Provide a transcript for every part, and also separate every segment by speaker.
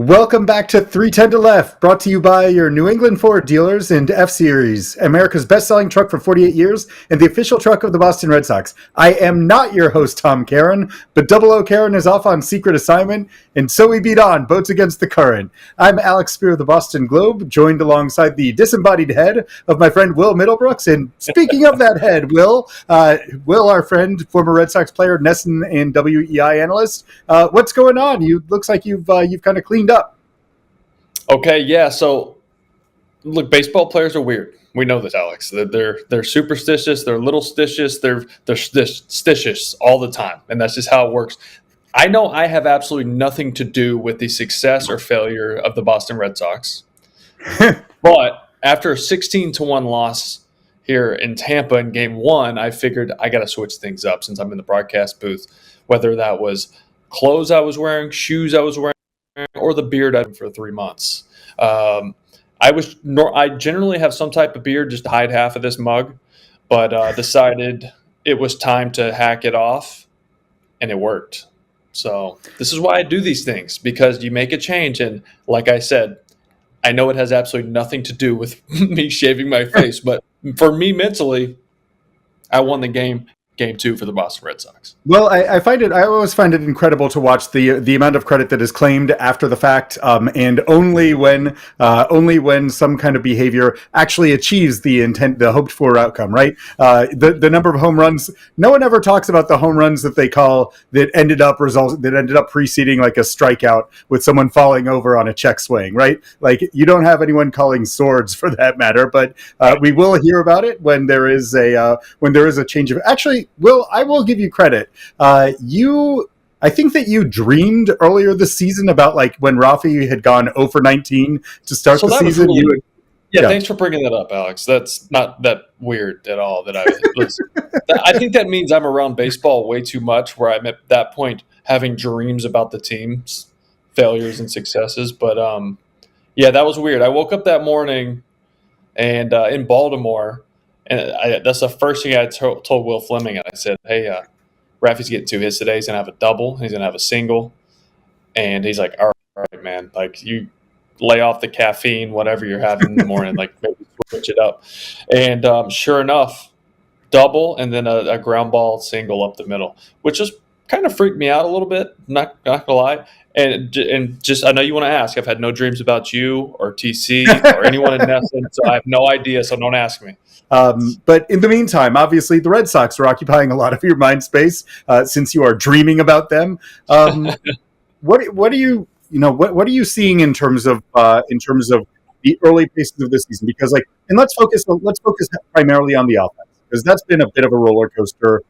Speaker 1: Welcome back to 310 to Left, brought to you by your New England Ford dealers and F-Series, America's best-selling truck for 48 years and the official truck of the Boston Red Sox. I am not your host, Tom Karen, but Double O Karen is off on secret assignment, and so we beat on, boats against the current. I'm Alex Spear of the Boston Globe, joined alongside the disembodied head of my friend Will Middlebrooks, and speaking of that head, Will, our friend, former Red Sox player, Nesson and WEI analyst, what's going on? Looks like you've kind of cleaned up.
Speaker 2: Okay, yeah. So, look, baseball players are weird. We know this, Alex. They're superstitious. They're little stitious. They're stitious all the time, and that's just how it works. I know I have absolutely nothing to do with the success or failure of the Boston Red Sox, but after a 16-1 loss here in Tampa in Game 1, I figured I got to switch things up since I'm in the broadcast booth. Whether that was clothes I was wearing, shoes I was wearing, or the beard I've had for 3 months. I generally have some type of beard just to hide half of this mug, but decided it was time to hack it off, and it worked. So this is why I do these things, because you make a change, and like I said, I know it has absolutely nothing to do with me shaving my face, but for me mentally, I won the game 2 for the Boston Red Sox.
Speaker 1: Well, I always find it incredible to watch the amount of credit that is claimed after the fact, and only when some kind of behavior actually achieves the hoped for outcome, right? The number of home runs, no one ever talks about the home runs that they call that ended up preceding like a strikeout with someone falling over on a check swing, right? Like, you don't have anyone calling swords for that matter, but we will hear about it when there is a change of. Actually, Will, I will give you credit. I think that you dreamed earlier this season about like when Rafi had gone 0 for 19 to start the season.
Speaker 2: Thanks for bringing that up, Alex. That's not that weird at all. I think that means I'm around baseball way too much, where I'm at that point having dreams about the team's failures and successes. But that was weird. I woke up that morning and in Baltimore. And that's the first thing I told Will Fleming. I said, hey, Rafi's getting 2 hits today. He's going to have a double. He's going to have a single. And he's like, all right, man. Like, you lay off the caffeine, whatever you're having in the morning. Like, maybe switch it up. And sure enough, double and then a ground ball single up the middle, which just kind of freaked me out a little bit. Not going to lie. And just, I know you want to ask. I've had no dreams about you or TC or anyone in Nesson, so I have no idea, so don't ask me.
Speaker 1: But in the meantime, obviously, the Red Sox are occupying a lot of your mind space since you are dreaming about them. What are you seeing in terms of the early paces of this season? Because and let's focus primarily on the offense, because that's been a bit of a roller coaster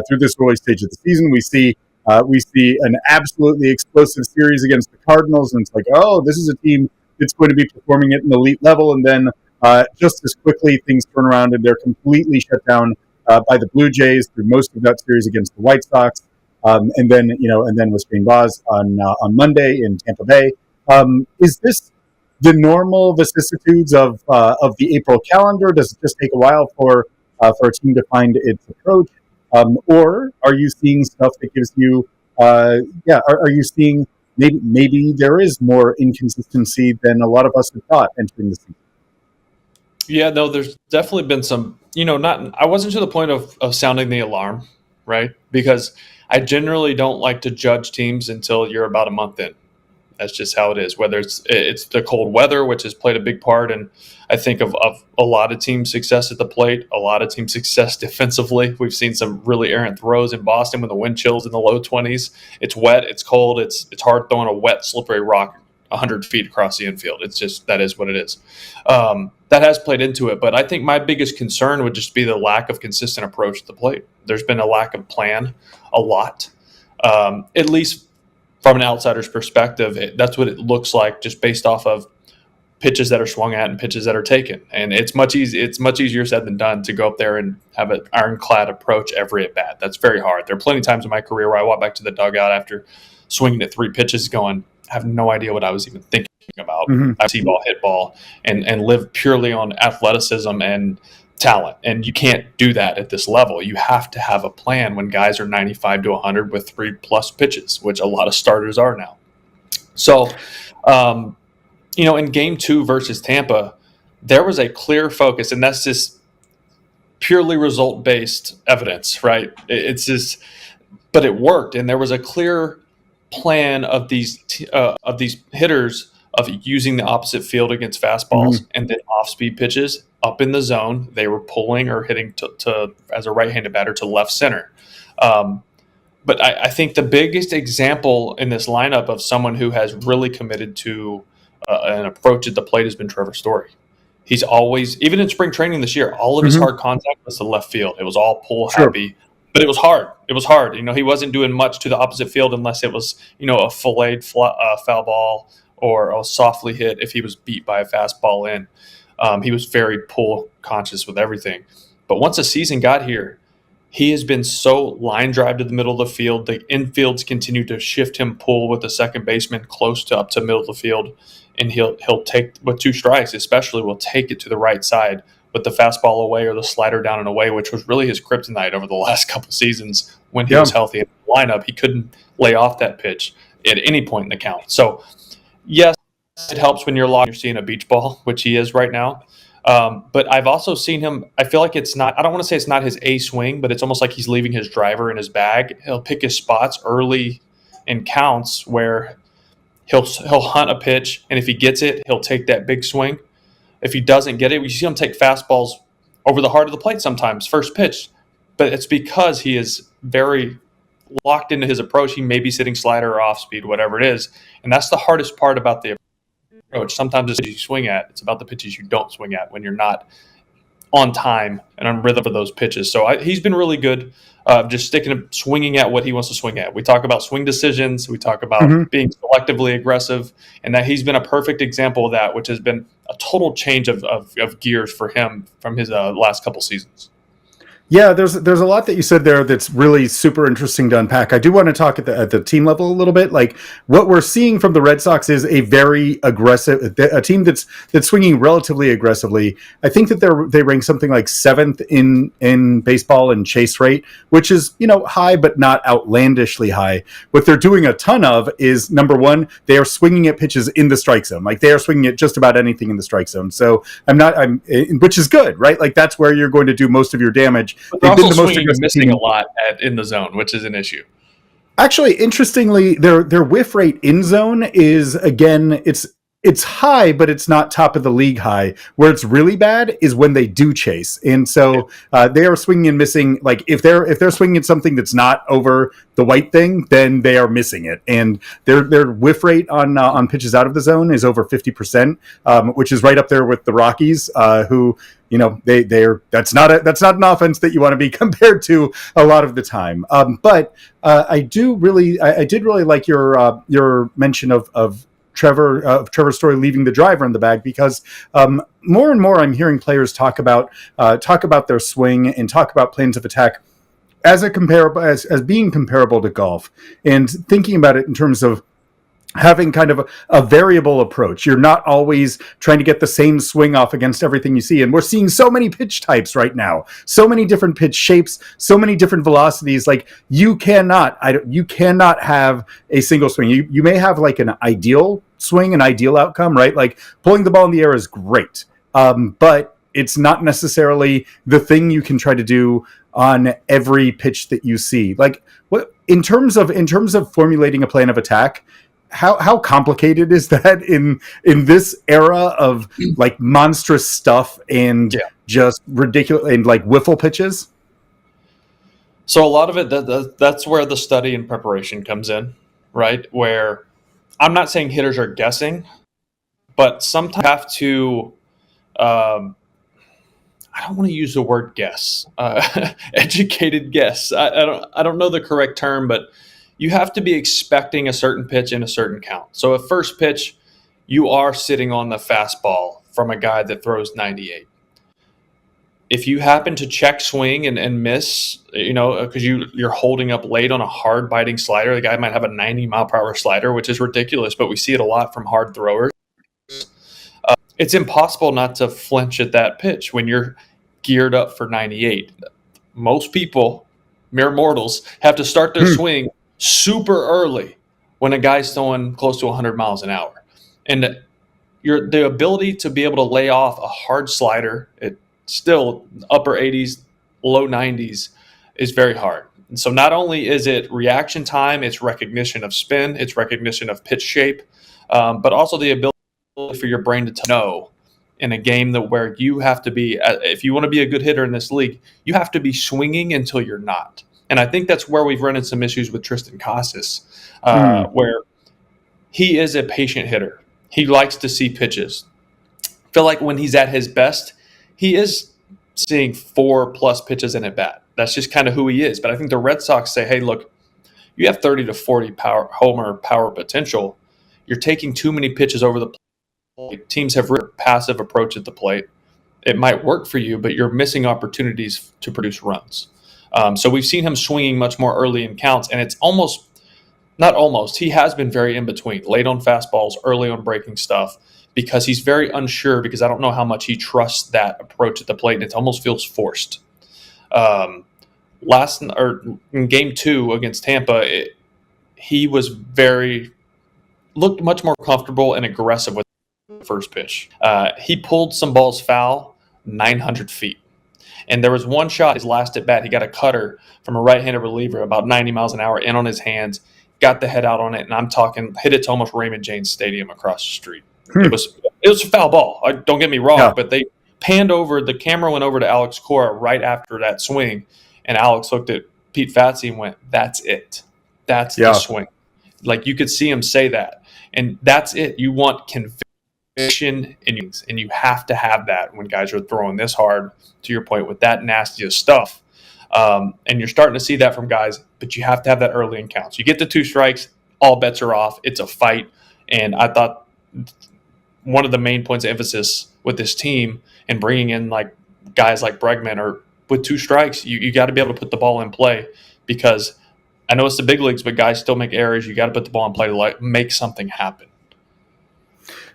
Speaker 1: through this early stage of the season. We see an absolutely explosive series against the Cardinals, and it's like, oh, this is a team that's going to be performing at an elite level, and then just as quickly things turn around and they're completely shut down by the Blue Jays through most of that series against the White Sox, and then with Spain Boz on Monday in Tampa Bay. Is this the normal vicissitudes of the April calendar? Does it just take a while for a team to find its approach? Or are you seeing stuff that gives you, are you seeing maybe there is more inconsistency than a lot of us had thought entering the season?
Speaker 2: Yeah, no, there's definitely been some, I wasn't to the point of sounding the alarm, right? Because I generally don't like to judge teams until you're about a month in. That's just how it is. Whether it's the cold weather, which has played a big part, and I think of a lot of teams' success at the plate, a lot of teams' success defensively. We've seen some really errant throws in Boston when the wind chills in the low 20s. It's wet, it's cold, it's hard throwing a wet, slippery rock 100 feet across the infield. It's just, that is what it is. That has played into it, but I think my biggest concern would just be the lack of consistent approach to the plate. There's been a lack of plan a lot, at least from an outsider's perspective. That's what it looks like, just based off of pitches that are swung at and pitches that are taken. And it's much easier said than done to go up there and have an ironclad approach every at bat. That's very hard. There are plenty of times in my career where I walk back to the dugout after swinging at 3 pitches going, I have no idea what I was even thinking about. Mm-hmm. I see ball, hit ball, and live purely on athleticism and talent. And you can't do that at this level. You have to have a plan when guys are 95 to 100 with 3+ pitches, which a lot of starters are now. So Um, in game 2 versus Tampa, there was a clear focus, and that's just purely result based evidence, right? It's just, but it worked, and there was a clear plan of these hitters of using the opposite field against fastballs and then off speed pitches up in the zone. They were pulling or hitting to as a right handed batter to left center. But I think the biggest example in this lineup of someone who has really committed to an approach at the plate has been Trevor Story. He's always, even in spring training this year, all of his hard contact was to left field. It was all pull happy, but it was hard. It was hard. He wasn't doing much to the opposite field unless it was, a filleted foul ball or a softly hit if he was beat by a fastball in. He was very pull conscious with everything. But once the season got here, he has been so line drive to the middle of the field. The infields continue to shift him pull with the second baseman close to up to middle of the field. And he'll take, with 2 strikes especially, will take it to the right side with the fastball away or the slider down and away, which was really his kryptonite over the last couple seasons when he was healthy in the lineup. He couldn't lay off that pitch at any point in the count. So, yes, it helps when you're seeing a beach ball, which he is right now. But I've also seen him, I feel like it's not, I don't want to say it's not his A swing, but it's almost like he's leaving his driver in his bag. He'll pick his spots early in counts where he'll hunt a pitch, and if he gets it, he'll take that big swing. If he doesn't get it, we see him take fastballs over the heart of the plate sometimes, first pitch. But it's because he is very locked into his approach. He may be sitting slider or off speed, whatever it is. And that's the hardest part about the approach. Sometimes it's you swing at. It's about the pitches you don't swing at when you're not on time and on rhythm for those pitches. So he's been really good, just swinging at what he wants to swing at. We talk about swing decisions. We talk about being selectively aggressive, and that he's been a perfect example of that, which has been a total change of gears for him from his last couple seasons.
Speaker 1: Yeah, there's a lot that you said there that's really super interesting to unpack. I do want to talk at the team level a little bit. Like, what we're seeing from the Red Sox is a very aggressive, a team that's swinging relatively aggressively. I think that they rank something like 7th in baseball in chase rate, which is high but not outlandishly high. What they're doing a ton of is, number one, they are swinging at pitches in the strike zone. Like, they are swinging at just about anything in the strike zone. So which is good, right? Like, that's where you're going to do most of your damage.
Speaker 2: But they're also swinging and missing a lot in the zone, which is an issue.
Speaker 1: Actually, interestingly, their whiff rate in zone is, again, it's high, but it's not top of the league high. Where it's really bad is when they do chase, and so they are swinging and missing. Like, if they're swinging at something that's not over the white thing, then they are missing it. And their whiff rate on pitches out of the zone is over 50%, which is right up there with the Rockies, who. That's not an offense that you want to be compared to a lot of the time. But I did really like your mention of Trevor Story leaving the driver in the bag, because more and more I'm hearing players talk about their swing and talk about planes of attack as being comparable to golf, and thinking about it in terms of having kind of a variable approach. You're not always trying to get the same swing off against everything you see. And we're seeing so many pitch types right now, so many different pitch shapes, so many different velocities. Like, you cannot have a single swing. You may have like an ideal swing, an ideal outcome, right? Like, pulling the ball in the air is great. But it's not necessarily the thing you can try to do on every pitch that you see. Like, what in terms of formulating a plan of attack, how complicated is that in this era of like monstrous stuff and just ridiculous and like wiffle pitches?
Speaker 2: So a lot of it, that's where the study and preparation comes in, right? Where I'm not saying hitters are guessing, but sometimes you have to, I don't want to use the word guess, educated guess. I don't know the correct term, but you have to be expecting a certain pitch in a certain count. So at first pitch, you are sitting on the fastball from a guy that throws 98. If you happen to check swing and miss, because you're holding up late on a hard biting slider, the guy might have a 90-mile-per-hour slider, which is ridiculous, but we see it a lot from hard throwers. It's impossible not to flinch at that pitch when you're geared up for 98. Most people, mere mortals, have to start their swing super early when a guy's throwing close to 100 miles an hour. And the ability to be able to lay off a hard slider at still upper 80s, low 90s is very hard. And so not only is it reaction time, it's recognition of spin, it's recognition of pitch shape, but also the ability for your brain to know in a game where you have to be, if you want to be a good hitter in this league, you have to be swinging until you're not. And I think that's where we've run into some issues with Triston Casas, where he is a patient hitter. He likes to see pitches. I feel like when he's at his best, he is seeing 4+ pitches in at bat. That's just kind of who he is. But I think the Red Sox say, hey, look, you have 30 to 40 homer power potential. You're taking too many pitches over the plate. Teams have a passive approach at the plate. It might work for you, but you're missing opportunities to produce runs. So we've seen him swinging much more early in counts, and it's he has been very in between, late on fastballs, early on breaking stuff, because he's very unsure, because I don't know how much he trusts that approach at the plate, and it almost feels forced. In game 2 against Tampa, he looked much more comfortable and aggressive with the first pitch. He pulled some balls foul 900 feet. And there was one shot, his last at bat, he got a cutter from a right-handed reliever about 90 miles an hour in on his hands, got the head out on it, and I'm talking, hit it to almost Raymond James Stadium across the street. It was a foul ball. Don't get me wrong, but they panned over, the camera went over to Alex Cora right after that swing, and Alex looked at Pete Fatsi and went, that's it. That's the swing. Like, you could see him say that. And that's it. You want conviction innings, and you have to have that when guys are throwing this hard, to your point, with that nasty stuff. And you're starting to see that from guys, but you have to have that early in counts. You get the 2 strikes, all bets are off. It's a fight. And I thought one of the main points of emphasis with this team and bringing in like guys like Bregman, or with 2 strikes, you got to be able to put the ball in play, because I know it's the big leagues, but guys still make errors. You got to put the ball in play to make something happen.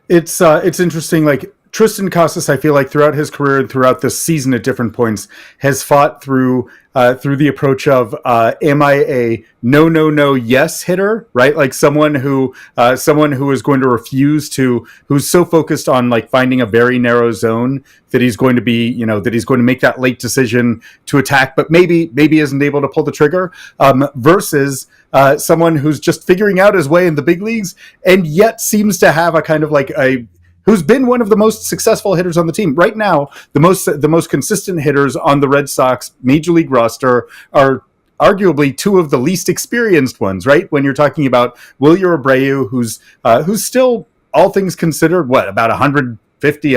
Speaker 1: It's interesting. Like, Triston Casas, I feel like throughout his career and throughout this season at different points, has fought through the approach of am I a no yes hitter, right? Like someone who is going to refuse to, who's so focused on like finding a very narrow zone that he's going to be, that he's going to make that late decision to attack, but maybe isn't able to pull the trigger, versus someone who's just figuring out his way in the big leagues and yet seems to have a kind of like who's been one of the most successful hitters on the team. Right now, the most consistent hitters on the Red Sox major league roster are arguably 2 of the least experienced ones, right? When you're talking about Wilyer Abreu, who's still, all things considered, about 150,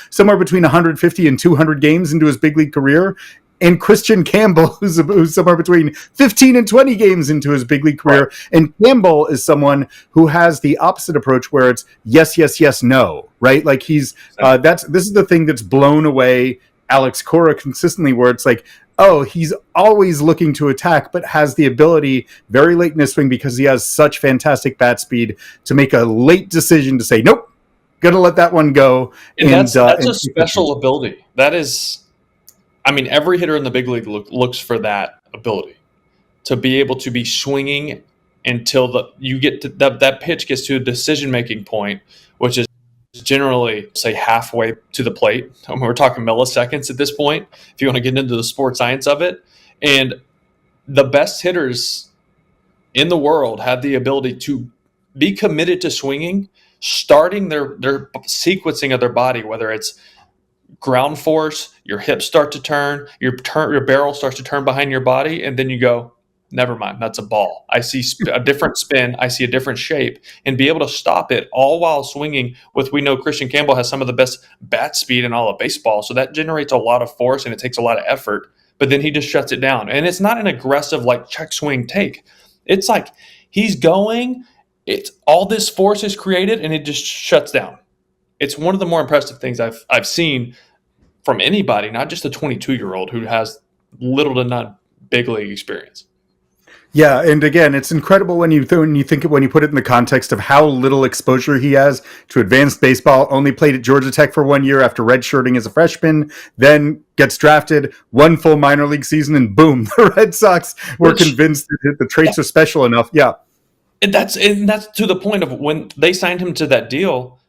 Speaker 1: somewhere between 150 and 200 games into his big league career. And Kristian Campbell, who's somewhere between 15 and 20 games into his big league career. And Campbell is someone who has the opposite approach, where it's yes, yes, yes, no, right? Like this is the thing that's blown away Alex Cora consistently, where it's like, oh, he's always looking to attack, but has the ability very late in his swing, because he has such fantastic bat speed, to make a late decision to say, nope, gonna let that one go.
Speaker 2: And that's a special ability. That is, I mean, every hitter in the big league looks for that ability to be able to be swinging until you get to that pitch gets to a decision-making point, which is generally, say, halfway to the plate. We're talking milliseconds at this point, if you want to get into the sports science of it. And the best hitters in the world have the ability to be committed to swinging, starting their sequencing of their body, whether it's ground force, your hips start to turn, your barrel starts to turn behind your body, and then you go, never mind, that's a ball. I see a different spin, I see a different shape, and be able to stop it all while swinging we know Kristian Campbell has some of the best bat speed in all of baseball, so that generates a lot of force and it takes a lot of effort, but then he just shuts it down. And it's not an aggressive like check swing take. It's like he's going, it's all this force is created and it just shuts down. It's one of the more impressive things I've seen from anybody, not just a 22-year-old who has little to none big league experience.
Speaker 1: Yeah, and again, it's incredible when you put it in the context of how little exposure he has to advanced baseball. Only played at Georgia Tech for 1 year after redshirting as a freshman, then gets drafted, 1 full minor league season, and boom, the Red Sox were convinced that the traits are special enough. Yeah.
Speaker 2: And that's to the point of when they signed him to that deal.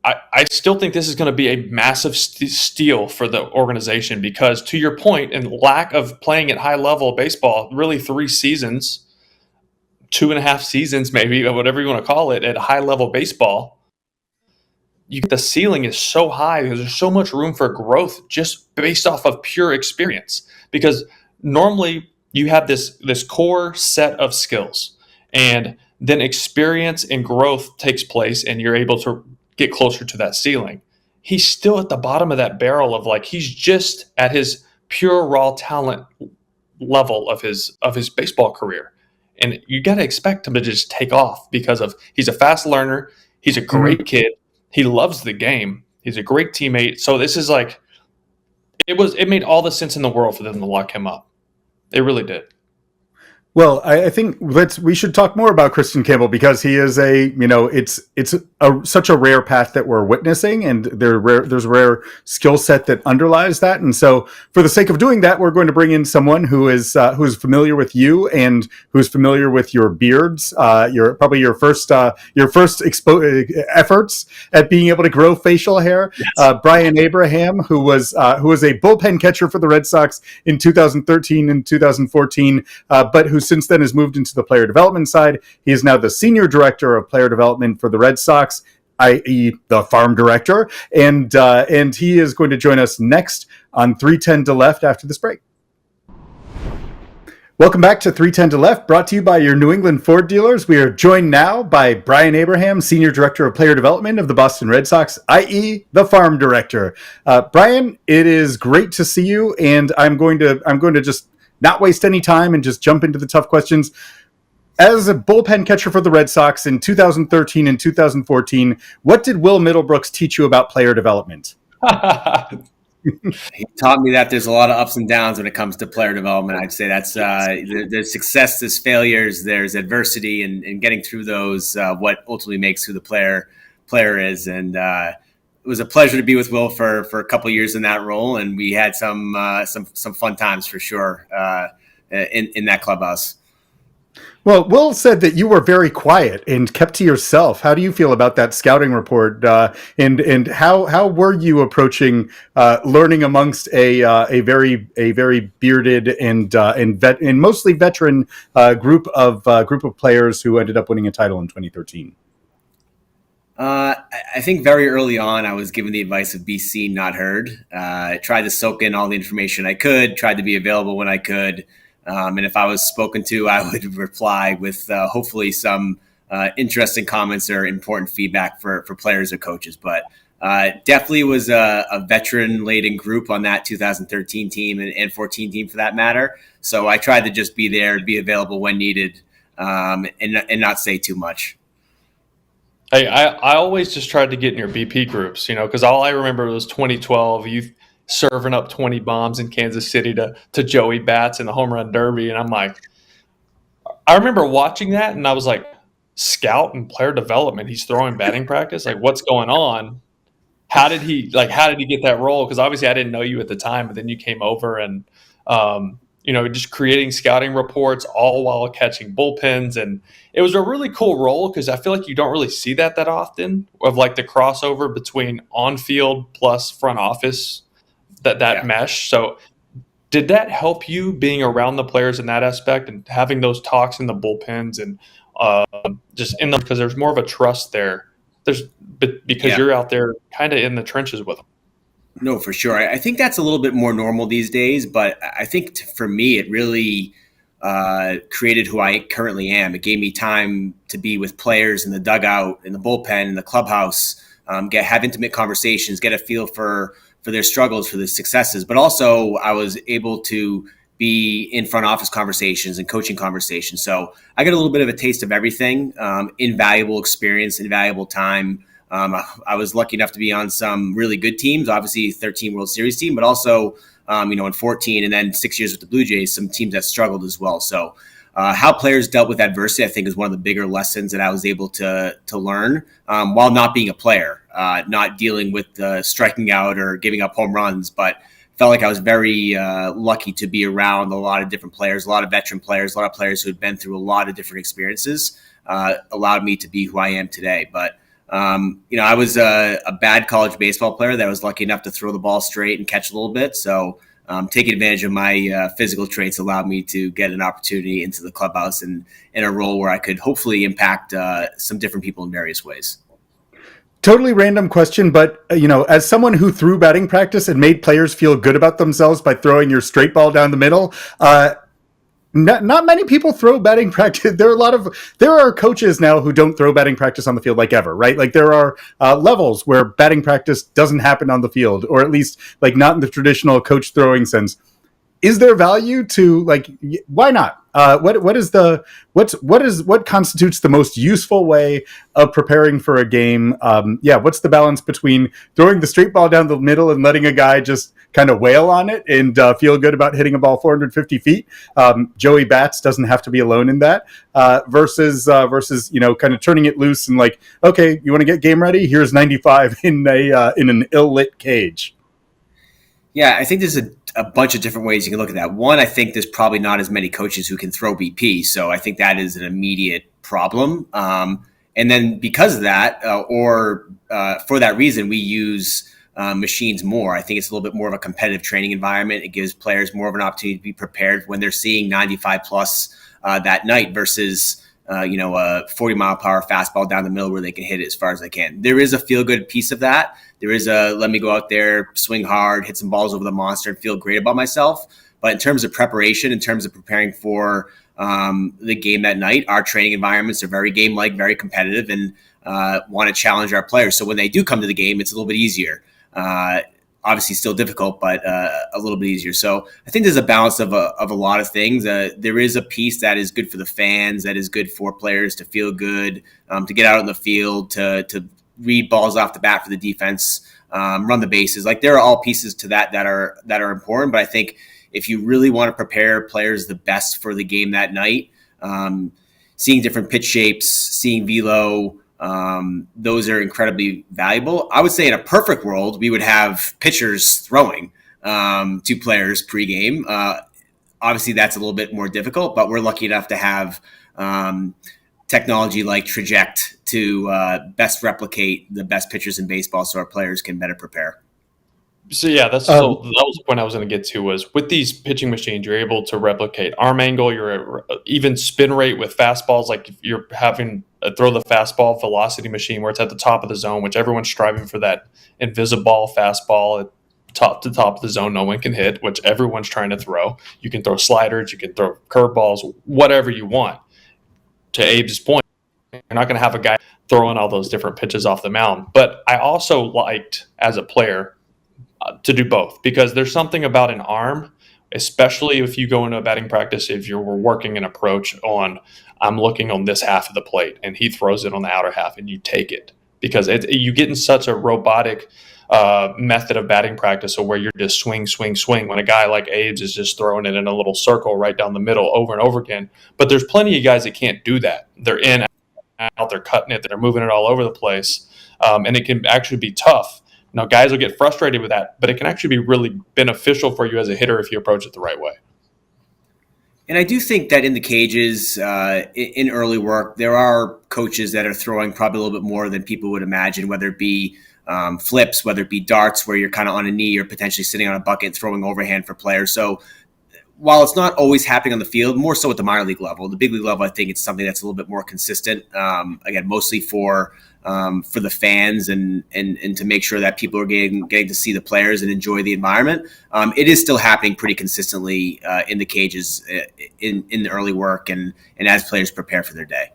Speaker 2: I still think this is going to be a massive steal for the organization because, to your point, and lack of playing at high level baseball, really 3 seasons, 2.5 seasons, maybe, or whatever you want to call it, at high level baseball, the ceiling is so high because there's so much room for growth just based off of pure experience. Because normally you have this core set of skills, and then experience and growth takes place, and you're able to get closer to that ceiling. He's still at the bottom of that barrel of like he's just at his pure raw talent level of his baseball career. And you got to expect him to just take off because of he's a fast learner, he's a great kid, he loves the game, he's a great teammate. So this is like it made all the sense in the world for them to lock him up. It really did.
Speaker 1: Well, I think we should talk more about Kristian Campbell because he is such a rare path that we're witnessing, and there's a rare skill set that underlies that. And so, for the sake of doing that, we're going to bring in someone who is familiar with you and who's familiar with your beards, your first efforts at being able to grow facial hair. Yes. Brian Abraham, who was a bullpen catcher for the Red Sox in 2013 and 2014, but who since then has moved into the player development side. He is now the senior director of player development for the Red Sox, i.e. the farm director. And he is going to join us next on 310 to Left after this break. Welcome back to 310 to Left, brought to you by your New England Ford dealers. We are joined now by Brian Abraham, Senior Director of Player Development of the Boston Red Sox, i.e. the Farm Director. Brian, it is great to see you, and I'm going to just not waste any time and just jump into the tough questions. As a bullpen catcher for the Red Sox in 2013 and 2014, what did Will Middlebrooks teach you about player development?
Speaker 3: He taught me that there's a lot of ups and downs when it comes to player development. I'd say that's there's success, there's failures, there's adversity, and getting through those, what ultimately makes who the player is. And it was a pleasure to be with Will for a couple of years in that role, and we had some fun times for sure in that clubhouse.
Speaker 1: Well, Will said that you were very quiet and kept to yourself. How do you feel about that scouting report? And how were you approaching learning amongst a very bearded and mostly veteran group of players who ended up winning a title in 2013?
Speaker 3: I think very early on, I was given the advice of be seen, not heard. I tried to soak in all the information I could, tried to be available when I could. And if I was spoken to, I would reply with hopefully some interesting comments or important feedback for players or coaches. But definitely was a veteran-laden group on that 2013 team and 14 team for that matter. So I tried to just be there, be available when needed, and not say too much.
Speaker 2: Hey, I always just tried to get in your BP groups, because all I remember was 2012, you serving up 20 bombs in Kansas City to Joey Bats in the home run derby. And I'm like, I remember watching that and I was like, scout and player development, he's throwing batting practice. Like, what's going on? How did he get that role? Because obviously I didn't know you at the time, but then you came over and, just creating scouting reports all while catching bullpens. And it was a really cool role because I feel like you don't really see that often of like the crossover between on-field plus front office, that mesh. So did that help you being around the players in that aspect and having those talks in the bullpens and just in them, because there's more of a trust there because you're out there kind of in the trenches with them?
Speaker 3: No, for sure. I think that's a little bit more normal these days, but I think for me, it really created who I currently am. It gave me time to be with players in the dugout, in the bullpen, in the clubhouse, have intimate conversations, get a feel for their struggles, for their successes. But also I was able to be in front office conversations and coaching conversations. So I got a little bit of a taste of everything, invaluable experience, invaluable time. I was lucky enough to be on some really good teams, obviously 13 World Series team, but also, in 14 and then 6 years with the Blue Jays, some teams that struggled as well. So how players dealt with adversity, I think, is one of the bigger lessons that I was able to learn while not being a player, not dealing with striking out or giving up home runs, but felt like I was very lucky to be around a lot of different players, a lot of veteran players, a lot of players who had been through a lot of different experiences, allowed me to be who I am today. But I was a bad college baseball player that was lucky enough to throw the ball straight and catch a little bit. So taking advantage of my physical traits allowed me to get an opportunity into the clubhouse and in a role where I could hopefully impact some different people in various ways.
Speaker 1: Totally random question, but as someone who threw batting practice and made players feel good about themselves by throwing your straight ball down the middle, not many people throw batting practice. There are coaches now who don't throw batting practice on the field like ever, right? Like there are levels where batting practice doesn't happen on the field, or at least like not in the traditional coach throwing sense. Is there value to why not? What constitutes the most useful way of preparing for a game? What's the balance between throwing the straight ball down the middle and letting a guy just kind of wail on it and feel good about hitting a ball 450 feet? Joey Bats doesn't have to be alone in that. Versus kind of turning it loose and okay, you want to get game ready? Here's 95 in an ill-lit cage.
Speaker 3: Yeah, I think there's a bunch of different ways you can look at that. One, I think there's probably not as many coaches who can throw BP, so I think that is an immediate problem. And then because of that, for that reason, we use machines more. I think it's a little bit more of a competitive training environment. It gives players more of an opportunity to be prepared when they're seeing 95 plus that night versus a 40-mile-per-hour fastball down the middle where they can hit it as far as they can. There is a feel-good piece of that. There is a let me go out there, swing hard, hit some balls over the monster, and feel great about myself. But in terms of preparation, in terms of preparing for the game that night, our training environments are very game-like, very competitive, and want to challenge our players. So when they do come to the game, it's a little bit easier. Obviously still difficult, but a little bit easier. So I think there's a balance of a lot of things. There is a piece that is good for the fans, that is good for players to feel good, to get out on the field, to read balls off the bat for the defense, run the bases. There are all pieces to that are important. But I think if you really want to prepare players the best for the game that night, seeing different pitch shapes, seeing velo, those are incredibly valuable. I would say in a perfect world, we would have pitchers throwing to players pregame. Obviously, that's a little bit more difficult, but we're lucky enough to have technology like Traject to best replicate the best pitchers in baseball so our players can better prepare.
Speaker 2: So yeah, that was the point I was going to get to. Was with these pitching machines, you're able to replicate arm angle, your even spin rate with fastballs. Like if you're having throw the fastball velocity machine where it's at the top of the zone, which everyone's striving for that invisible fastball at top to top of the zone, no one can hit, which everyone's trying to throw. You can throw sliders, you can throw curveballs, whatever you want. To Abe's point, you're not going to have a guy throwing all those different pitches off the mound. But I also liked as a player to do both, because there's something about an arm, especially if you go into a batting practice, if you're working an approach on, I'm looking on this half of the plate and he throws it on the outer half and you take it, because you get in such a robotic method of batting practice, or where you're just swing, when a guy like Abe's is just throwing it in a little circle right down the middle over and over again. But there's plenty of guys that can't do that. They're in, out, they're cutting it, they're moving it all over the place. And it can actually be tough. Now, guys will get frustrated with that, but it can actually be really beneficial for you as a hitter if you approach it the right way.
Speaker 3: And I do think that in the cages, in early work, there are coaches that are throwing probably a little bit more than people would imagine, whether it be flips, whether it be darts where you're kind of on a knee or potentially sitting on a bucket throwing overhand for players. So while it's not always happening on the field, more so at the minor league level, the big league level, I think it's something that's a little bit more consistent. Again, mostly for the fans and to make sure that people are getting to see the players and enjoy the environment. It is still happening pretty consistently in the cages in the early work and as players prepare for their day.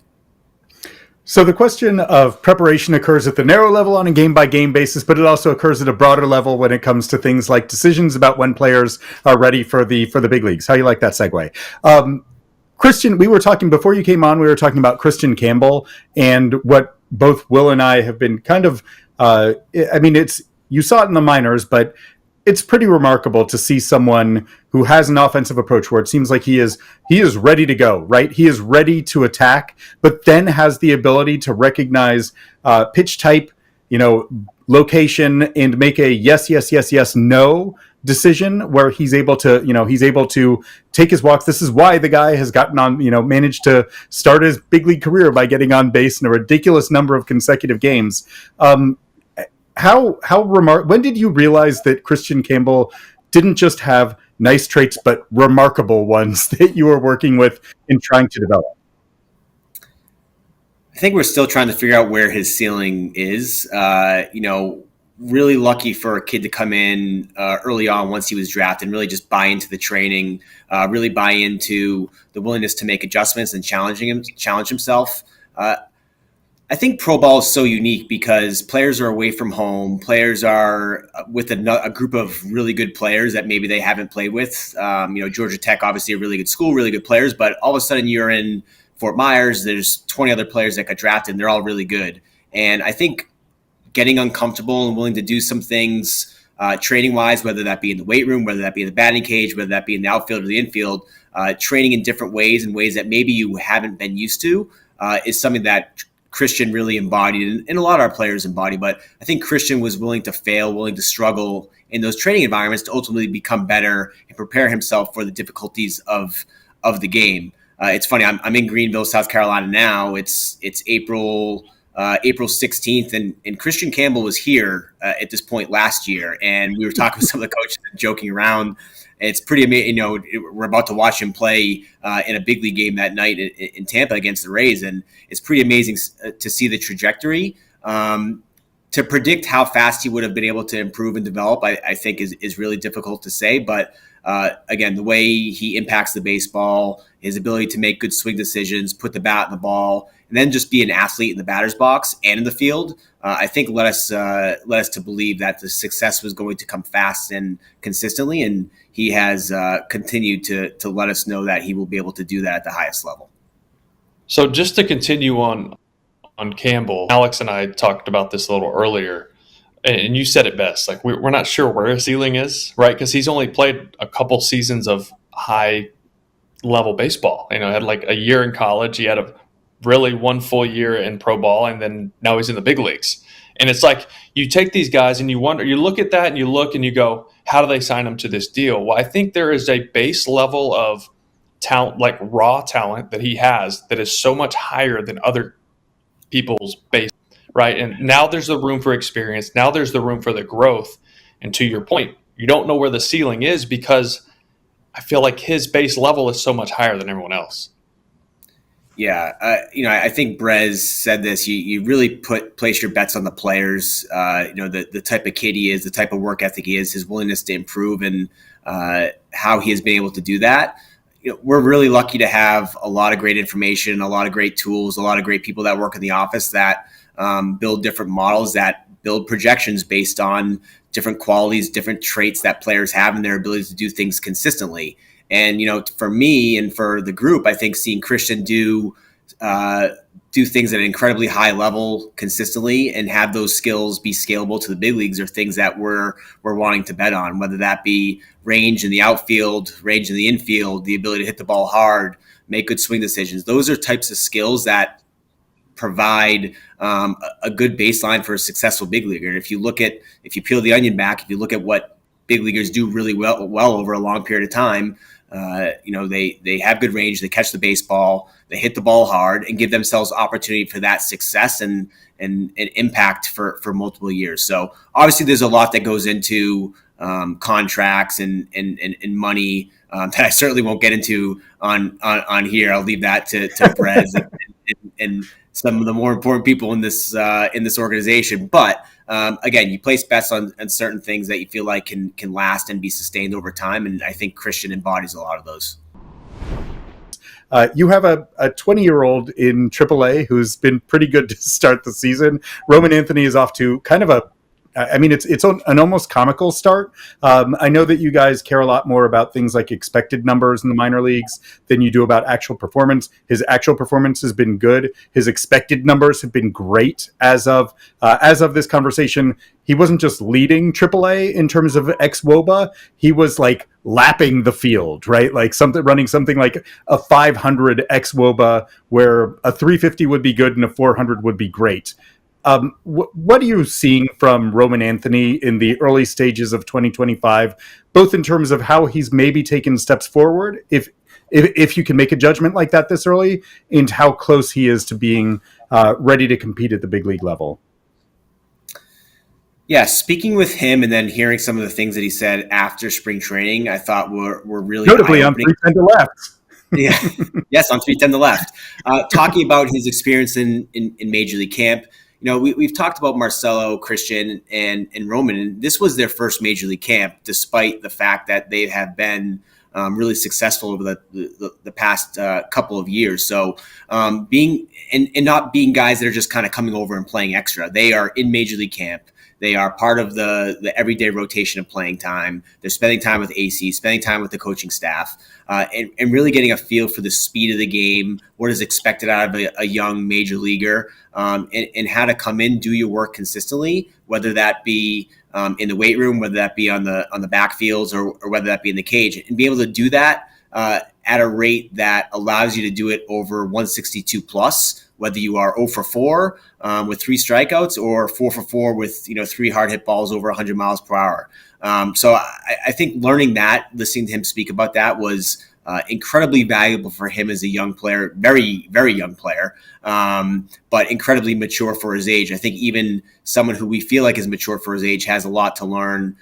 Speaker 1: So the question of preparation occurs at the narrow level on a game-by-game basis, but it also occurs at a broader level when it comes to things like decisions about when players are ready for the big leagues. How do you like that segue? Kristian, we were talking before you came on, we were talking about Kristian Campbell and what both Will and I have been kind of, you saw it in the minors, but it's pretty remarkable to see someone who has an offensive approach where it seems like he is ready to go, right? He is ready to attack, but then has the ability to recognize pitch type, location, and make a yes, no decision where he's able to take his walks. This is why the guy has gotten on, managed to start his big league career by getting on base in a ridiculous number of consecutive games. When did you realize that Kristian Campbell didn't just have nice traits, but remarkable ones that you were working with in trying to develop?
Speaker 3: I think we're still trying to figure out where his ceiling is. Really lucky for a kid to come in early on once he was drafted and really just buy into the training, really buy into the willingness to make adjustments and challenge himself. I think pro ball is so unique because players are away from home. Players are with a group of really good players that maybe they haven't played with. Georgia Tech, obviously a really good school, really good players, but all of a sudden you're in Fort Myers. There's 20 other players that got drafted and they're all really good. And I think getting uncomfortable and willing to do some things training wise, whether that be in the weight room, whether that be in the batting cage, whether that be in the outfield or the infield, training in different ways and ways that maybe you haven't been used to is something that Kristian really embodied and a lot of our players embody. But I think Kristian was willing to fail, willing to struggle in those training environments to ultimately become better and prepare himself for the difficulties of the game. It's funny. I'm in Greenville, South Carolina now. It's April 16th, and Kristian Campbell was here at this point last year, and we were talking with some of the coaches and joking around. It's pretty amazing. We're about to watch him play in a big league game that night in Tampa against the Rays, and it's pretty amazing to see the trajectory. To predict how fast he would have been able to improve and develop, I think is really difficult to say. But again, the way he impacts the baseball, his ability to make good swing decisions, put the bat in the ball, and then just be an athlete in the batter's box and in the field, I think led us to believe that the success was going to come fast and consistently. And he has continued to let us know that he will be able to do that at the highest level.
Speaker 2: So just to continue on Campbell, Alex and I talked about this a little earlier, and you said it best. Like we're not sure where his ceiling is, right? Because he's only played a couple seasons of high level baseball. Had like a year in college. He had really one full year in pro ball, and then now he's in the big leagues. And it's like you take these guys and you look at that and you look and you go, how do they sign him to this deal? Well, I think there is a base level of talent, like raw talent that he has that is so much higher than other people's base, right? And now there's the room for experience. Now there's the room for the growth. And to your point, you don't know where the ceiling is because I feel like his base level is so much higher than everyone else.
Speaker 3: Yeah, I think Brez said this. You really place your bets on the players. The type of kid he is, the type of work ethic he is, his willingness to improve, and how he has been able to do that. We're really lucky to have a lot of great information, a lot of great tools, a lot of great people that work in the office that build different models, that build projections based on different qualities, different traits that players have, and their ability to do things consistently. And, for me and for the group, I think seeing Kristian do things at an incredibly high level consistently and have those skills be scalable to the big leagues are things that we're wanting to bet on, whether that be range in the outfield, range in the infield, the ability to hit the ball hard, make good swing decisions. Those are types of skills that provide a good baseline for a successful big leaguer. And if you peel the onion back, if you look at what big leaguers do really well over a long period of time, they have good range, they catch the baseball, they hit the ball hard, and give themselves opportunity for that success and impact for multiple years. So obviously there's a lot that goes into contracts and money that I certainly won't get into on here. I'll leave that to Brez and some of the more important people in this organization. But again, you place bets on certain things that you feel like can last and be sustained over time. And I think Kristian embodies a lot of those.
Speaker 1: You have a 20-year-old in AAA who's been pretty good to start the season. Roman Anthony is off to kind of it's an almost comical start. I know that you guys care a lot more about things like expected numbers in the minor leagues than you do about actual performance. His actual performance has been good. His expected numbers have been great as of this conversation. He wasn't just leading AAA in terms of xWOBA. He was like lapping the field, right? Like running something like a 500 xWOBA where a 350 would be good and a 400 would be great. What are you seeing from Roman Anthony in the early stages of 2025, both in terms of how he's maybe taken steps forward, if you can make a judgment like that this early, and how close he is to being ready to compete at the big league level?
Speaker 3: Yeah, speaking with him and then hearing some of the things that he said after spring training, I thought were really
Speaker 1: Notably on
Speaker 3: eye-opening.
Speaker 1: 310 to left.
Speaker 3: Yeah, yes, on 310 to left. Talking about his experience in Major League Camp, we've talked about Marcelo, Kristian, and Roman, and this was their first Major League Camp, despite the fact that they have been really successful over the past couple of years. So being and not being guys that are just kind of coming over and playing extra. They are in Major League Camp. They are part of the everyday rotation of playing time. They're spending time with AC, spending time with the coaching staff, and really getting a feel for the speed of the game, what is expected out of a young major leaguer, and how to come in, do your work consistently, whether that be in the weight room, whether that be on the backfields, or whether that be in the cage, and be able to do that at a rate that allows you to do it over 162 plus, whether you are 0 for 4 with 3 strikeouts or 4 for 4 with 3 hard hit balls over 100 miles per hour. So I think learning that, listening to him speak about that, was incredibly valuable for him as a young player, very, very young player, but incredibly mature for his age. I think even someone who we feel like is mature for his age has a lot to learn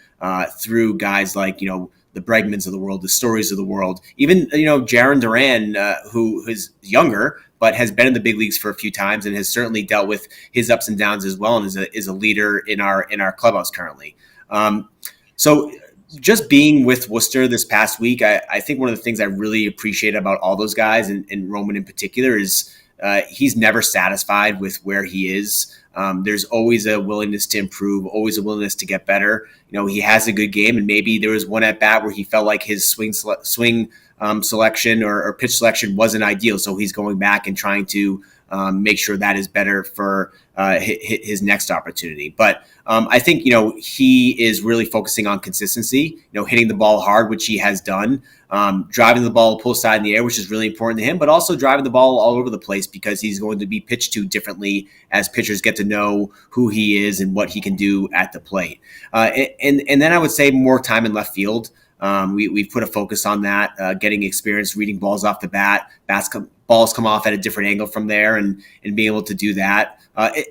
Speaker 3: through guys like, the Bregmans of the world, the Stories of the world, even, Jarren Duran, who is younger, but has been in the big leagues for a few times and has certainly dealt with his ups and downs as well, and is a leader in our clubhouse currently. So just being with Worcester this past week, I think one of the things I really appreciate about all those guys, and Roman in particular, is he's never satisfied with where he is. There's always a willingness to improve, always a willingness to get better. He has a good game, and maybe there was one at bat where he felt like his swing selection or pitch selection wasn't ideal. So he's going back and trying to make sure that is better for his next opportunity. But I think, he is really focusing on consistency, hitting the ball hard, which he has done, driving the ball pull side in the air, which is really important to him, but also driving the ball all over the place because he's going to be pitched to differently as pitchers get to know who he is and what he can do at the plate. And then I would say more time in left field. We've put a focus on that, getting experience, reading balls off the bat, balls come off at a different angle from there, and being able to do that,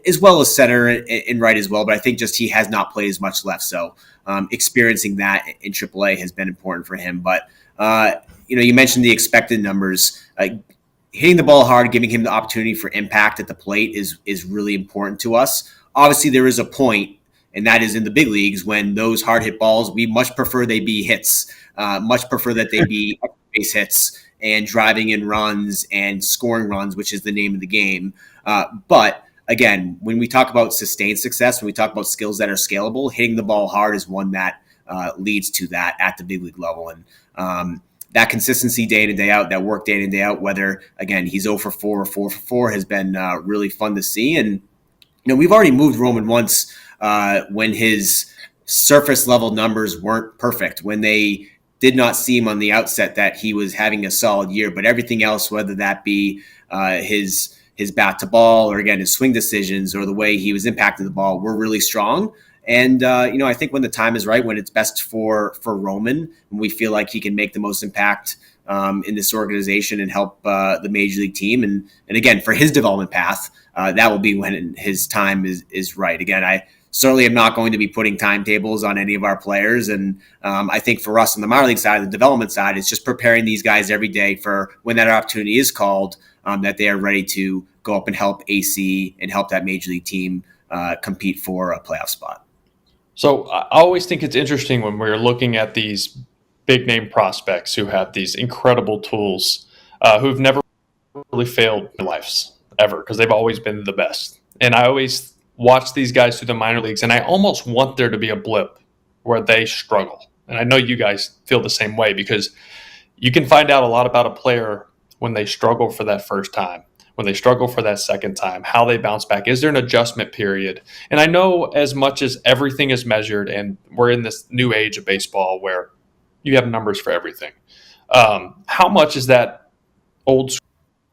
Speaker 3: as well as center and right as well. But I think just he has not played as much left. So experiencing that in AAA has been important for him. But, you mentioned the expected numbers. Hitting the ball hard, giving him the opportunity for impact at the plate is really important to us. Obviously, there is a point, and that is in the big leagues, when those hard hit balls, we much prefer they be hits, much prefer that they be base hits and driving in runs and scoring runs, which is the name of the game. But again, when we talk about sustained success, when we talk about skills that are scalable, hitting the ball hard is one that leads to that at the big league level. And that consistency day in and day out, that work day in and day out, whether, again, he's 0 for 4 or 4 for 4, has been really fun to see. And, we've already moved Roman once when his surface level numbers weren't perfect, when they did not seem on the outset that he was having a solid year, but everything else, whether that be his bat to ball, or again, his swing decisions, or the way he was impacting the ball, were really strong. And, I think when the time is right, when it's best for Roman, when we feel like he can make the most impact in this organization and help the major league team. And again, for his development path, that will be when his time is right. Again, I certainly am not going to be putting timetables on any of our players. And I think for us on the minor league side, the development side, it's just preparing these guys every day for when that opportunity is called, that they are ready to go up and help AC and help that major league team compete for a playoff spot. So
Speaker 2: I always think it's interesting when we're looking at these big name prospects who have these incredible tools, who've never really failed in their lives ever, because they've always been the best. And I always watch these guys through the minor leagues, and I almost want there to be a blip where they struggle. And I know you guys feel the same way, because you can find out a lot about a player when they struggle for that first time, when they struggle for that second time, how they bounce back. Is there an adjustment period? And I know as much as everything is measured, and we're in this new age of baseball where you have numbers for everything, how much is that old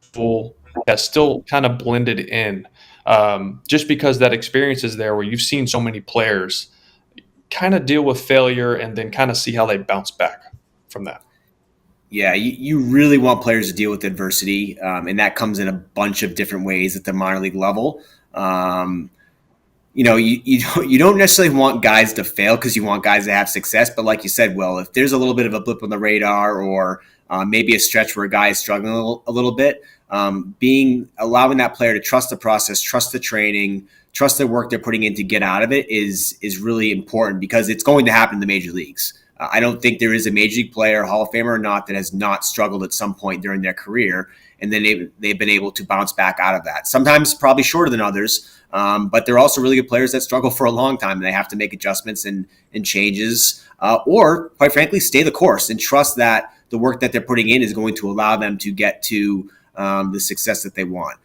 Speaker 2: school that's still kind of blended in just because that experience is there where you've seen so many players kind of deal with failure and then kind of see how they bounce back from that.
Speaker 3: Yeah, you really want players to deal with adversity, and that comes in a bunch of different ways at the minor league level. You don't necessarily want guys to fail because you want guys to have success. But like you said, Will, if there's a little bit of a blip on the radar or maybe a stretch where a guy is struggling a little bit, allowing that player to trust the process, trust the training, trust the work they're putting in to get out of it is really important because it's going to happen in the major leagues. I don't think there is a major league player, Hall of Famer or not, that has not struggled at some point during their career, and then they've been able to bounce back out of that. Sometimes probably shorter than others, but there are also really good players that struggle for a long time, and they have to make adjustments and changes, or quite frankly, stay the course and trust that the work that they're putting in is going to allow them to get to the success that they want.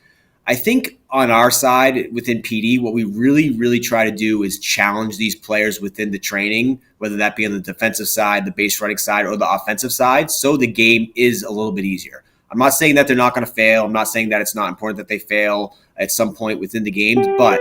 Speaker 3: I think on our side within PD, what we really, really try to do is challenge these players within the training, whether that be on the defensive side, the base running side, or the offensive side, so the game is a little bit easier. I'm not saying that they're not going to fail. I'm not saying that it's not important that they fail at some point within the games, but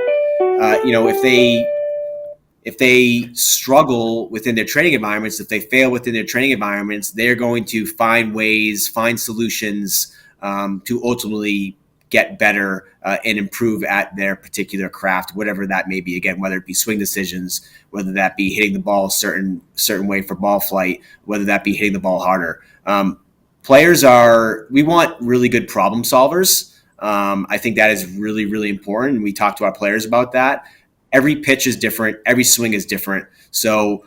Speaker 3: if they struggle within their training environments, if they fail within their training environments, they're going to find ways, find solutions to ultimately get better and improve at their particular craft, whatever that may be. Again, whether it be swing decisions, whether that be hitting the ball a certain way for ball flight, whether that be hitting the ball harder. We want really good problem solvers. I think that is really, really important. We talk to our players about that. Every pitch is different. Every swing is different. So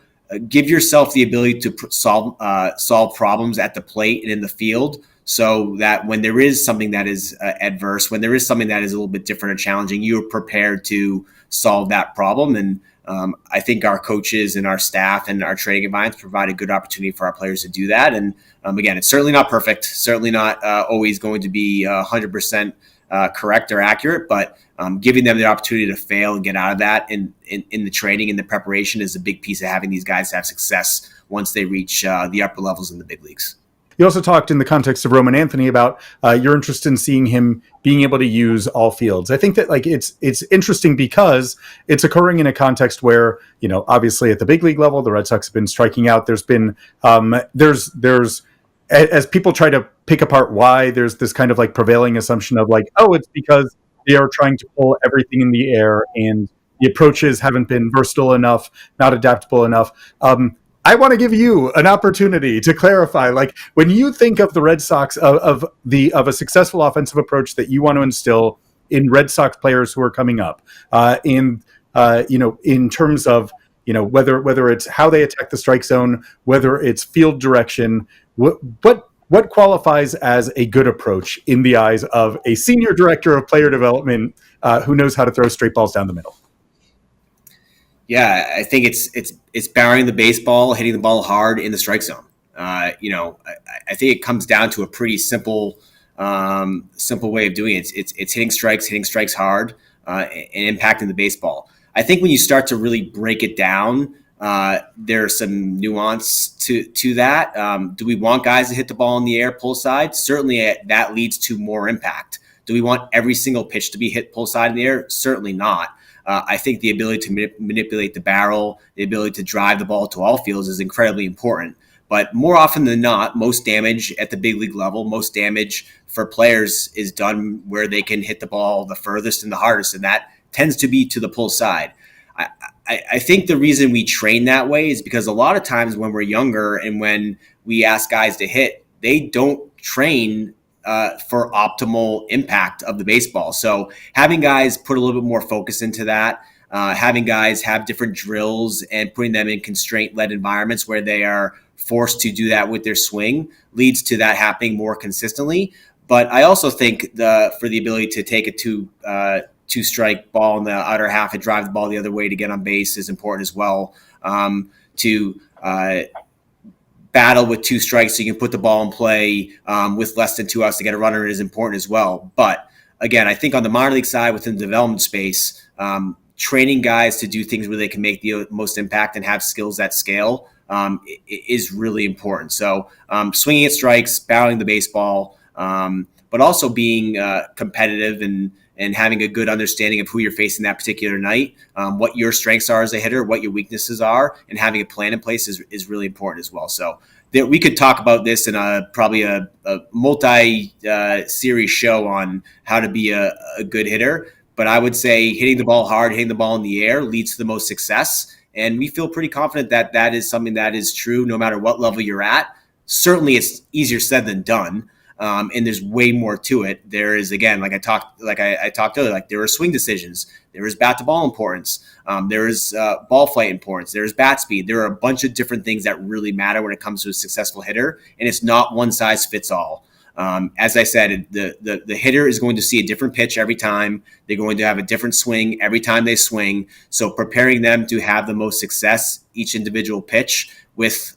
Speaker 3: give yourself the ability to solve problems at the plate and in the field, so that when there is something that is adverse, when there is something that is a little bit different or challenging, you're prepared to solve that problem. And I think our coaches and our staff and our training environments provide a good opportunity for our players to do that. And again, it's certainly not perfect, certainly not always going to be 100% correct or accurate, but giving them the opportunity to fail and get out of that in the training and the preparation is a big piece of having these guys have success once they reach the upper levels in the big leagues.
Speaker 1: You also talked in the context of Roman Anthony about your interest in seeing him being able to use all fields. I think that it's interesting because it's occurring in a context where, obviously at the big league level, the Red Sox have been striking out. There's been there's as people try to pick apart why, there's this kind of prevailing assumption of it's because they are trying to pull everything in the air and the approaches haven't been versatile enough, not adaptable enough. I want to give you an opportunity to clarify, when you think of the Red Sox of a successful offensive approach that you want to instill in Red Sox players who are coming up, in terms of whether it's how they attack the strike zone, whether it's field direction, what qualifies as a good approach in the eyes of a senior director of player development who knows how to throw straight balls down the middle?
Speaker 3: Yeah, I think it's barring the baseball, hitting the ball hard in the strike zone. I think it comes down to a pretty simple way of doing it. It's hitting strikes hard, and impacting the baseball. I think when you start to really break it down, there's some nuance to that. Do we want guys to hit the ball in the air pull side? Certainly that leads to more impact. Do we want every single pitch to be hit pull side in the air? Certainly not. I think the ability to manipulate the barrel, the ability to drive the ball to all fields is incredibly important. But more often than not, most damage at the big league level, most damage for players is done where they can hit the ball the furthest and the hardest, and that tends to be to the pull side. I think the reason we train that way is because a lot of times when we're younger and when we ask guys to hit, they don't train for optimal impact of the baseball. So having guys put a little bit more focus into that, having guys have different drills and putting them in constraint-led environments where they are forced to do that with their swing leads to that happening more consistently. But I also think for the ability to take a two-strike ball in the outer half and drive the ball the other way to get on base is important as well. To battle with two strikes so you can put the ball in play with less than 2 outs to get a runner is important as well. But again, I think on the minor league side within the development space, training guys to do things where they can make the most impact and have skills at scale is really important. So swinging at strikes, battling the baseball, but also being competitive and having a good understanding of who you're facing that particular night, what your strengths are as a hitter, what your weaknesses are, and having a plan in place is really important as well. So we could talk about this in probably a multi-series show on how to be a good hitter. But I would say hitting the ball hard, hitting the ball in the air leads to the most success. And we feel pretty confident that that is something that is true no matter what level you're at. Certainly it's easier said than done. And there's way more to it. There is, again, like I talked earlier, like there are swing decisions. There is bat to ball importance. There is ball flight importance. There is bat speed. There are a bunch of different things that really matter when it comes to a successful hitter. And it's not one size fits all. As I said, the hitter is going to see a different pitch every time. They're going to have a different swing every time they swing. So preparing them to have the most success each individual pitch with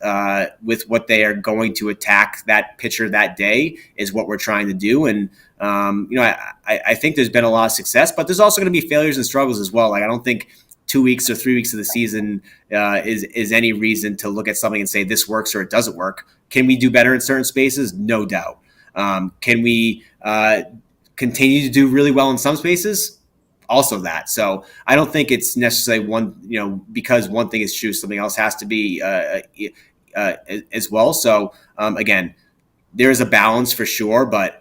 Speaker 3: what they are going to attack that pitcher that day is what we're trying to do. And I think there's been a lot of success, but there's also going to be failures and struggles as well. Like I don't think 2 weeks or 3 weeks of the season is any reason to look at something and say this works or it doesn't work. Can we do better in certain spaces? No doubt. Can we continue to do really well in some spaces? Also that. So I don't think it's necessarily one, because one thing is true, something else has to be as well. So again, there is a balance for sure, but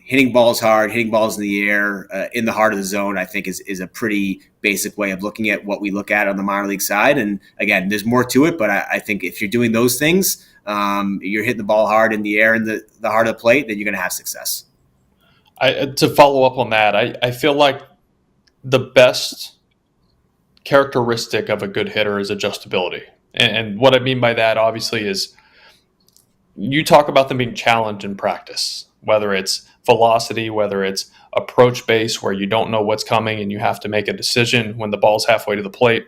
Speaker 3: hitting balls hard, hitting balls in the air, in the heart of the zone, I think is a pretty basic way of looking at what we look at on the minor league side. And again, there's more to it, but I think if you're doing those things, you're hitting the ball hard in the air in the heart of the plate, then you're going to have success.
Speaker 2: To follow up on that, I feel like the best characteristic of a good hitter is adjustability. And what I mean by that, obviously, is you talk about them being challenged in practice, whether it's velocity, whether it's approach base, where you don't know what's coming and you have to make a decision when the ball's halfway to the plate.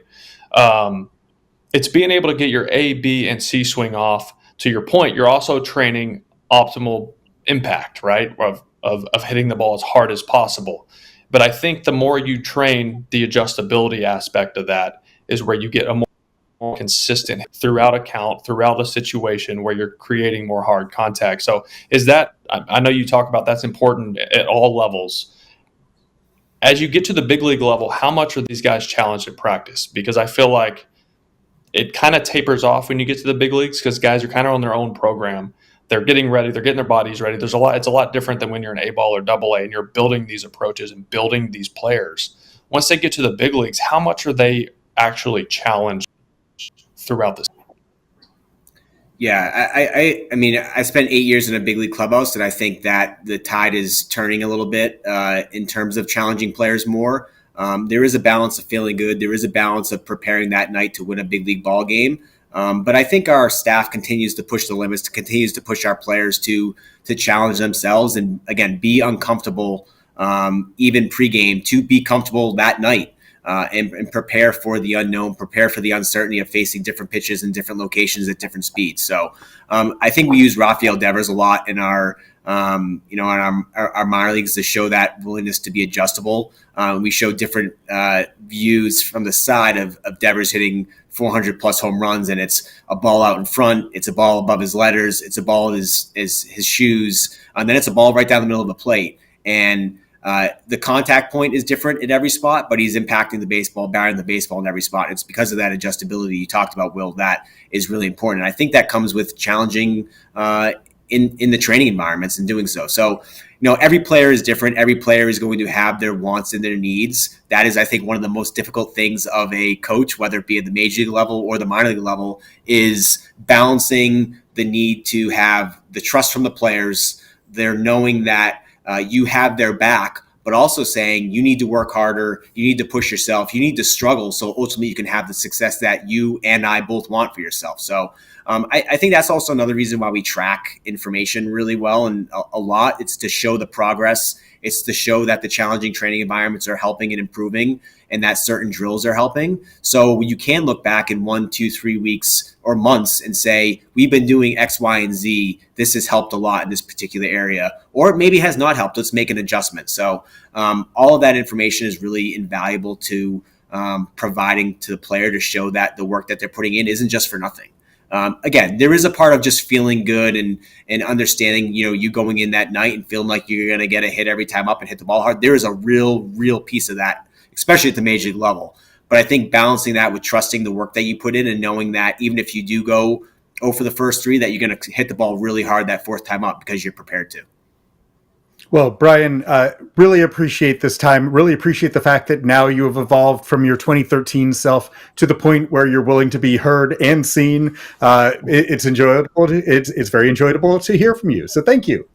Speaker 2: It's being able to get your A, B, and C swing off. To your point, you're also training optimal impact, right, of hitting the ball as hard as possible. But I think the more you train the adjustability aspect of that is where you get a more consistent throughout a count, throughout a situation where you're creating more hard contact. So is that, I know you talk about that's important at all levels. As you get to the big league level, how much are these guys challenged in practice? Because I feel like it kind of tapers off when you get to the big leagues because guys are kind of on their own program. They're getting ready. They're getting their bodies ready. It's a lot different than when you're an A-ball or double-A and you're building these approaches and building these players. Once they get to the big leagues, how much are they actually challenged throughout this?
Speaker 3: Yeah, I mean, I spent 8 years in a big league clubhouse, and I think that the tide is turning a little bit in terms of challenging players more. There is a balance of feeling good. There is a balance of preparing that night to win a big league ball game. But I think our staff continues to push the limits, continues to push our players to challenge themselves and, again, be uncomfortable even pregame, to be comfortable that night and prepare for the unknown, prepare for the uncertainty of facing different pitches in different locations at different speeds. So I think we use Rafael Devers a lot in our minor leagues to show that willingness to be adjustable. We show different views from the side of Devers hitting 400 plus home runs, and it's a ball out in front, it's a ball above his letters, it's a ball in his shoes, and then it's a ball right down the middle of the plate. And the contact point is different at every spot, but he's impacting the baseball, barring the baseball in every spot. It's because of that adjustability you talked about, Will, that is really important. And I think that comes with challenging in the training environments and doing so. So, every player is different. Every player is going to have their wants and their needs. That is, I think, one of the most difficult things of a coach, whether it be at the major league level or the minor league level, is balancing the need to have the trust from the players. They're knowing that you have their back, but also saying you need to work harder, you need to push yourself, you need to struggle so ultimately you can have the success that you and I both want for yourself. So I think that's also another reason why we track information really well and a lot. It's to show the progress. It's to show that the challenging training environments are helping and improving and that certain drills are helping. So you can look back in 1, 2, 3 weeks or months and say, we've been doing X, Y, and Z. This has helped a lot in this particular area, or it maybe has not helped. Let's make an adjustment. So all of that information is really invaluable to providing to the player to show that the work that they're putting in isn't just for nothing. Again, there is a part of just feeling good and understanding, you going in that night and feeling like you're going to get a hit every time up and hit the ball hard. There is a real piece of that, especially at the major league level. But I think balancing that with trusting the work that you put in and knowing that even if you do go for the first 3, that you're going to hit the ball really hard that 4th time up because you're prepared to.
Speaker 1: Well, Brian, really appreciate this time. Really appreciate the fact that now you have evolved from your 2013 self to the point where you're willing to be heard and seen. It's enjoyable. It's very enjoyable to hear from you. So thank you.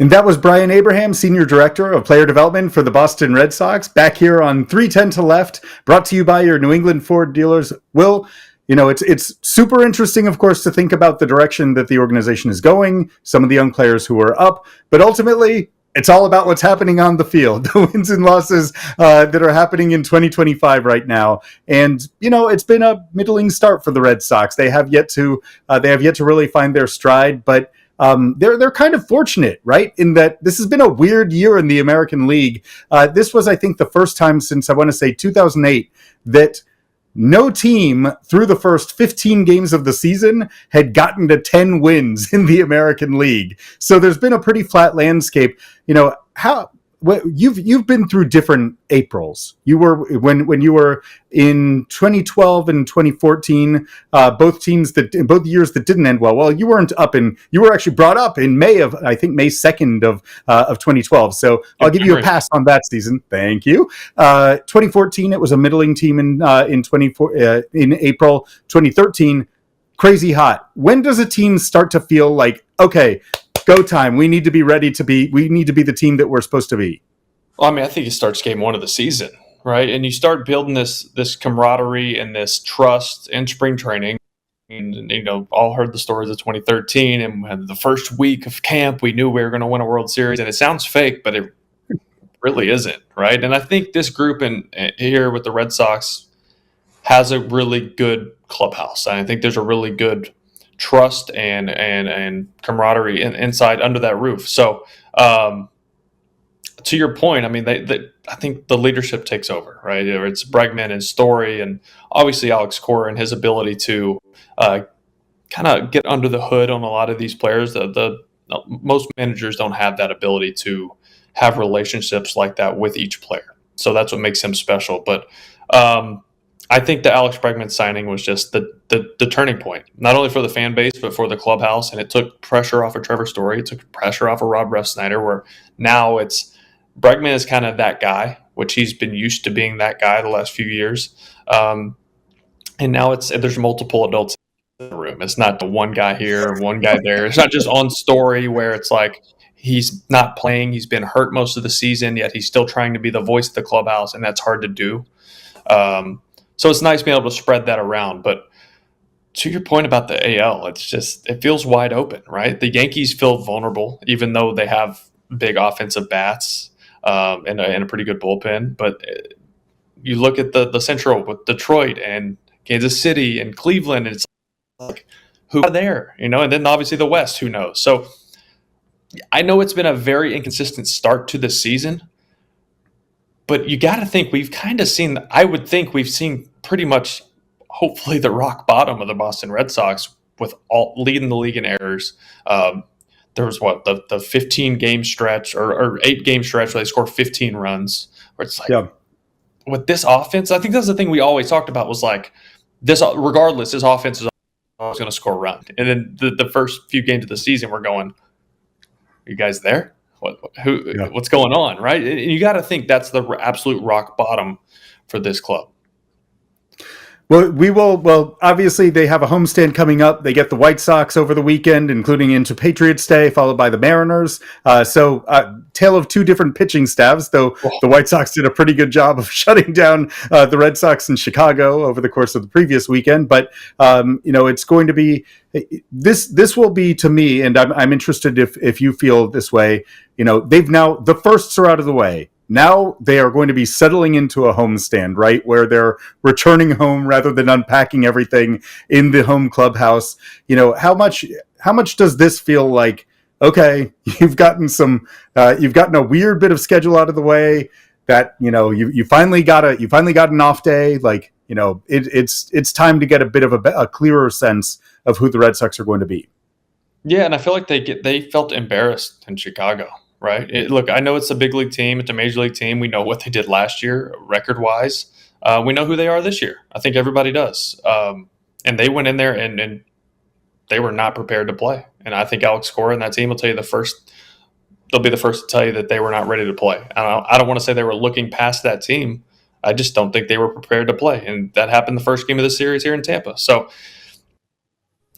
Speaker 1: And that was Brian Abraham, Senior Director of Player Development for the Boston Red Sox, back here on 310 to Left, brought to you by your New England Ford dealers. Will, it's super interesting, of course, to think about the direction that the organization is going, some of the young players who are up, but ultimately, it's all about what's happening on the field, the wins and losses that are happening in 2025 right now. And, it's been a middling start for the Red Sox. They have yet to really find their stride, but they're kind of fortunate, right? In that this has been a weird year in the American League. This was, I think, the first time since I want to say 2008 that no team through the first 15 games of the season had gotten to 10 wins in the American League. So there's been a pretty flat landscape. You've been through different Aprils. You were when you were in 2012 and 2014, both years that didn't end well. Well, you were actually brought up in May 2nd of 2012. So I'll give you a pass on that season. Thank you. 2014, it was a middling team in April. 2013, crazy hot. When does a team start to feel like, okay, go time? We need to be the team that we're supposed to be.
Speaker 2: Well, I think it starts game 1 of the season, right? And you start building this camaraderie and this trust in spring training. And, all heard the stories of 2013 and the first week of camp, we knew we were going to win a World Series. And it sounds fake, but it really isn't, right? And I think this group here with the Red Sox has a really good clubhouse. I think there's a really good trust and camaraderie inside under that roof. So to your point, I think the leadership takes over, right? It's Bregman and Story, and obviously Alex Cora and his ability to kind of get under the hood on a lot of these players. Most managers don't have that ability to have relationships like that with each player. So that's what makes him special. But I think the Alex Bregman signing was just the turning point, not only for the fan base, but for the clubhouse. And it took pressure off of Trevor Story. It took pressure off of Rob Refsnyder, where now it's Bregman is kind of that guy, which he's been used to being that guy the last few years. And now there's multiple adults in the room. It's not the one guy here, one guy there. It's not just on Story where it's like he's not playing. He's been hurt most of the season, yet he's still trying to be the voice of the clubhouse, and that's hard to do. So it's nice being able to spread that around. But to your point about the AL, it feels wide open, right? The Yankees feel vulnerable, even though they have big offensive bats and a pretty good bullpen. But you look at the Central with Detroit and Kansas City and Cleveland, and it's like, who are there? And then obviously the West, who knows? So I know it's been a very inconsistent start to the season, but you got to think I would think we've seen pretty much, hopefully, the rock bottom of the Boston Red Sox with all leading the league in errors. There was the 15 game stretch or 8 game stretch where they scored 15 runs. Where it's like, with this offense, I think that's the thing we always talked about was like this. Regardless, this offense is always going to score a run. And then the first few games of the season, we're going, "Are you guys there? What's going on?" Right? And you got to think that's the absolute rock bottom for this club.
Speaker 1: Well, obviously they have a homestand coming up. They get the White Sox over the weekend, including into Patriots Day, followed by the Mariners. So tale of two different pitching staffs, though the White Sox did a pretty good job of shutting down the Red Sox in Chicago over the course of the previous weekend. But, it's going to be this will be, to me, and I'm interested if you feel this way, they've now, the firsts are out of the way. Now they are going to be settling into a homestand, right, where they're returning home rather than unpacking everything in the home clubhouse. How much does this feel like? Okay, you've gotten a weird bit of schedule out of the way. That you finally got an off day. Like it's time to get a bit of a clearer sense of who the Red Sox are going to be.
Speaker 2: Yeah, and I feel like they felt embarrassed in Chicago, right? Look, I know it's a big league team, it's a major league team. We know what they did last year, record wise. We know who they are this year. I think everybody does. And they went in there and they were not prepared to play. And I think Alex Cora and that team will tell you they'll be the first to tell you that they were not ready to play. I don't want to say they were looking past that team. I just don't think they were prepared to play. And that happened the first game of the series here in Tampa. So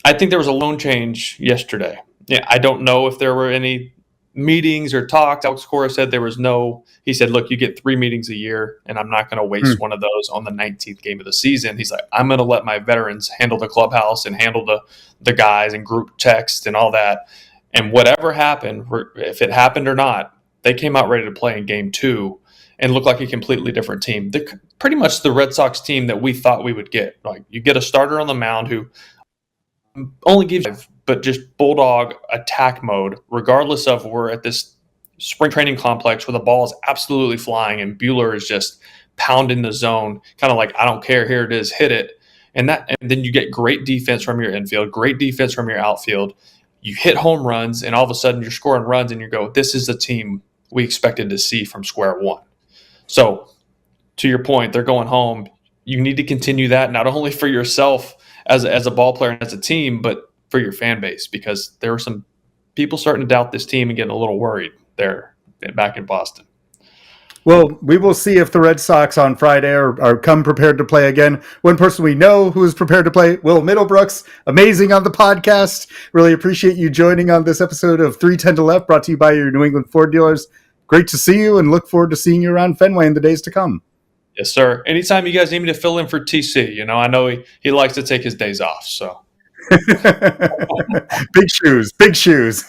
Speaker 2: I think there was a lone change yesterday. Yeah, I don't know if there were any meetings or talks. Alex Cora said there was no. He said, look, you get 3 meetings a year, and I'm not going to waste one of those on the 19th game of the season. He's like, I'm going to let my veterans handle the clubhouse and handle the guys and group text and all that. And whatever happened, if it happened or not, they came out ready to play in game 2 and looked like a completely different team. They're pretty much the Red Sox team that we thought we would get. Like, you get a starter on the mound who only gives you 5, but just bulldog attack mode, regardless of we're at this spring training complex where the ball is absolutely flying and Wilyer is just pounding the zone, kind of like, I don't care, here it is, hit it. And then you get great defense from your infield, great defense from your outfield. You hit home runs, and all of a sudden you're scoring runs, and you go, this is the team we expected to see from square one. So to your point, they're going home. You need to continue that, not only for yourself as a ball player and as a team, but for your fan base, because there were some people starting to doubt this team and getting a little worried there back in Boston.
Speaker 1: Well, we will see if the Red Sox on Friday are come prepared to play again. One person we know who is prepared to play, Will Middlebrooks, amazing on the podcast. Really appreciate you joining on this episode of 310 to Left, brought to you by your New England Ford dealers. Great to see you, and look forward to seeing you around Fenway in the days to come.
Speaker 2: Yes, sir. Anytime you guys need me to fill in for TC, I know he likes to take his days off. So
Speaker 1: big shoes.